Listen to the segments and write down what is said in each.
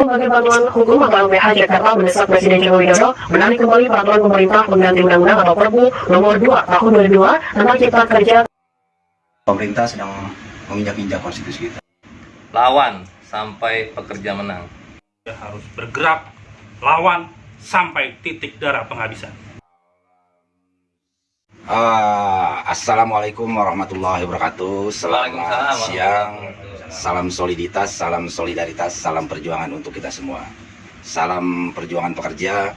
Sebagai bantuan hukum, Bank BH Jakarta mendesak Presiden Joko Widodo menarik kembali peraturan pemerintah pengganti Undang-Undang atau Perpu Nomor 2 Tahun 2002 tentang Cipta Kerja. Pemerintah sedang menginjak-injak konstitusi kita. Lawan sampai pekerja menang. Harus bergerak, lawan sampai titik darah penghabisan. Assalamualaikum warahmatullahi wabarakatuh. Selamat siang. Salam soliditas, salam solidaritas, salam perjuangan untuk kita semua. Salam perjuangan pekerja.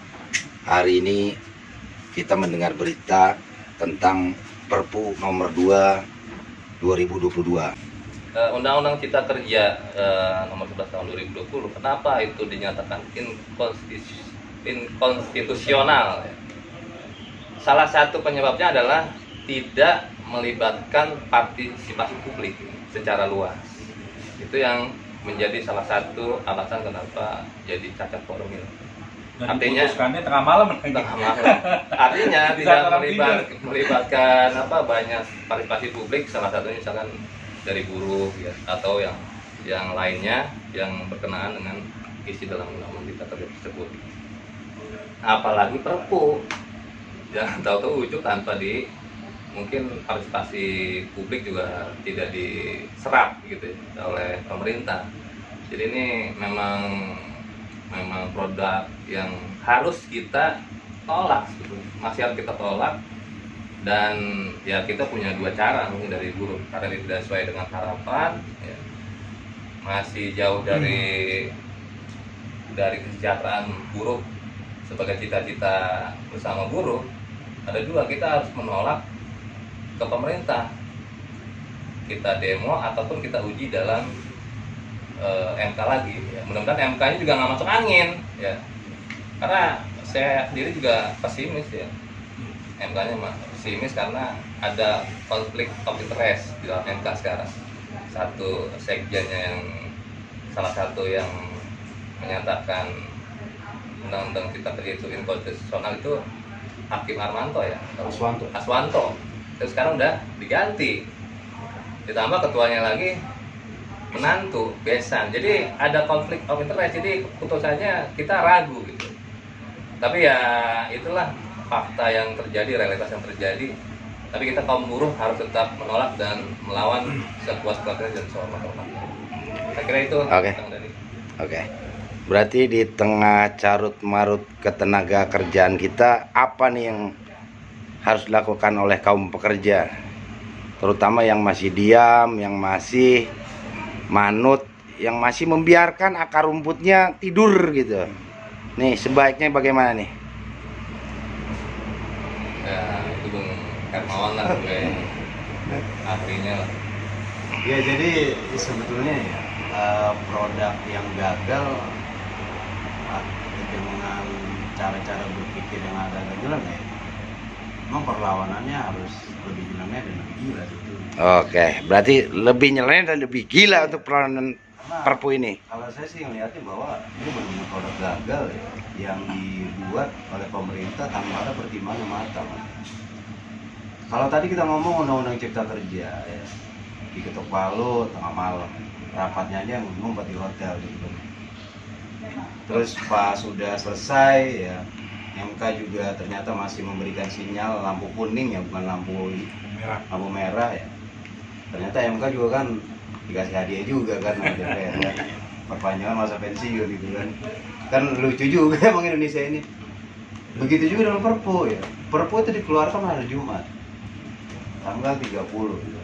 Hari ini kita mendengar berita tentang Perpu Nomor 2 2022. Undang-Undang Cipta Kerja Nomor 11 Tahun 2020. Kenapa itu dinyatakan inkonstitusional? Salah satu penyebabnya adalah tidak melibatkan partisipasi publik secara luas. Itu yang menjadi salah satu alasan kenapa jadi cacat formil. Artinya tengah malam. Artinya tidak melibatkan banyak partisipasi publik, salah satunya misalkan dari buruh ya, atau yang lainnya yang berkenaan dengan isi dalam undang-undang Cipta Kerja tersebut. Apalagi Perpu, jangan tahu-tahu ujuk tanpa mungkin partisipasi publik juga tidak diserap gitu ya, oleh pemerintah. Jadi ini memang produk yang harus kita tolak, gitu. Masih harus kita tolak. Dan ya kita punya dua cara mungkin dari buruh, karena ini tidak sesuai dengan harapan ya. Masih jauh dari kesejahteraan buruh sebagai cita-cita bersama buruh. Ada dua, kita harus menolak ke pemerintah, kita demo ataupun kita uji dalam MK lagi ya. Mudah-mudahan MK-nya juga nggak masuk angin ya, karena saya sendiri juga pesimis ya, MK-nya pesimis karena ada konflik of interest di dalam MK sekarang. Satu sekjennya yang salah satu yang menyatakan undang-undang Cipta Kerja itu inkonstitusional itu Hakim Armanto ya, Aswanto. Terus sekarang udah diganti, ditambah ketuanya lagi menantu besan, jadi ada konflik of interest. Jadi putusannya kita ragu gitu. Tapi ya itulah fakta yang terjadi, realitas yang terjadi. Tapi kita kaum buruh harus tetap menolak dan melawan sepuas-puasnya dan sehormat-hormatnya. Saya kira itu. Oke. Berarti di tengah carut marut ketenaga kerjaan kita, apa nih yang harus dilakukan oleh kaum pekerja, terutama yang masih diam, yang masih manut, yang masih membiarkan akar rumputnya tidur gitu. Nih sebaiknya bagaimana nih? Ya itu Bung Hermawan lah gue ahlinya lah. Ya jadi sebetulnya ya produk yang gagal dengan cara-cara berpikir yang agak-agak jelas ya. Memang perlawanannya harus lebih nyeleneh dan lebih gila gitu. Oke, berarti lebih nyeleneh dan lebih gila untuk perlawanan Perpu ini. Kalau saya sih melihatnya bahwa ini benar-benar produk gagal ya, yang dibuat oleh pemerintah tanpa ada pertimbangan matang. Kalau tadi kita ngomong undang-undang Cipta Kerja ya, diketok palu tengah malam, rapatnya aja ngumpet di hotel gitu. Terus pas sudah selesai ya, MK juga ternyata masih memberikan sinyal lampu kuning ya, bukan lampu merah ya. Ternyata MK juga kan dikasih hadiah juga kan sama DPR ya, perpanjangan masa pensiun gitu kan. Kan lucu juga emang Indonesia ini. Begitu juga dalam Perpu ya. Perpu itu dikeluarkan hari Jumat tanggal 30 gitu.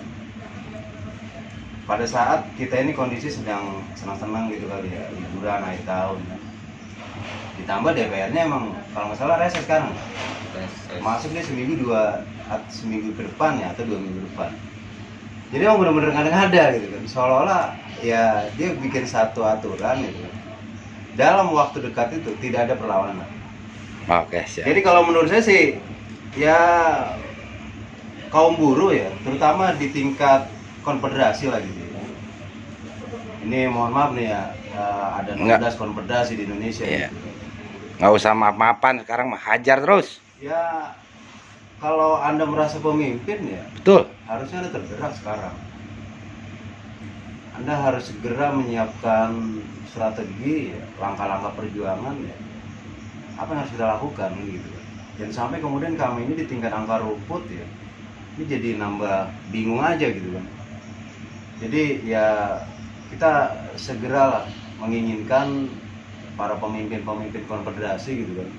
Pada saat kita ini kondisi sedang senang-senang gitu kali ya, liburan akhir tahun ya. Ditambah DPR-nya emang kalau nggak salah reses sekarang, masuk dia seminggu ke depan ya, atau 2 minggu depan. Jadi emang bener-bener ngada-ngada gitu kan, seolah-olah ya dia bikin satu aturan gitu. Dalam waktu dekat itu tidak ada perlawanan. Oke, siap. Jadi kalau menurut saya sih ya kaum buruh ya, terutama di tingkat konfederasi lah gitu. Ini mohon maaf nih ya, ada 16 konfederasi di Indonesia. Iya. Gitu. Nggak usah maaf-maafan, sekarang mah hajar terus. Ya kalau Anda merasa pemimpin ya, Betul. harusnya Anda tergerak sekarang. Anda harus segera menyiapkan strategi, ya, langkah-langkah perjuangan, ya, apa yang harus kita lakukan gitu kan. Dan sampai kemudian kami ini di tingkat angka rumput ya, ini jadi nambah bingung aja gitu kan. Jadi ya kita segeralah menginginkan para pemimpin-pemimpin konfederasi gitu kan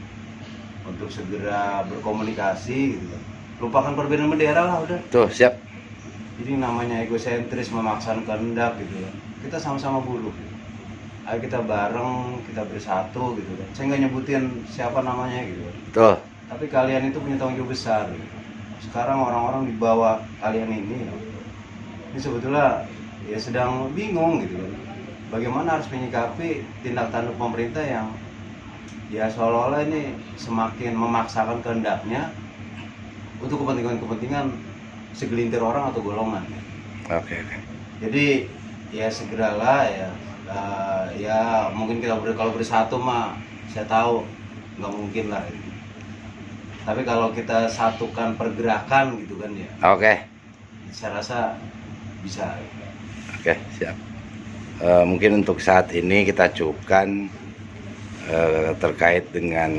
untuk segera berkomunikasi gitu kan. Lupakan perbedaan bendera lah udah. Tuh, siap. Jadi namanya egosentris, memaksakan kehendak gitu kan. Kita sama-sama buruh. Gitu. Ayo kita bareng, kita bersatu gitu kan. Saya nggak nyebutin siapa namanya gitu kan. Tuh. Tapi kalian itu punya tanggung jawab besar. Gitu. Sekarang orang-orang di bawah kalian ini sebetulnya ya sedang bingung gitu kan. Bagaimana harus menyikapi tindak tanduk pemerintah yang ya seolah-olah ini semakin memaksakan kehendaknya untuk kepentingan-kepentingan segelintir orang atau golongan. Oke. Jadi ya segeralah ya, ya mungkin kita kalau bersatu mah saya tahu nggak mungkin lah. Tapi kalau kita satukan pergerakan gitu kan ya. Oke. Saya rasa bisa. Oke, siap. Mungkin untuk saat ini kita cukupkan terkait dengan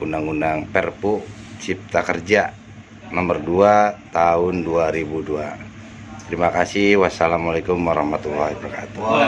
Undang-Undang Perpu Cipta Kerja nomor 2 tahun 2002. Terima kasih. Wassalamualaikum warahmatullahi wabarakatuh.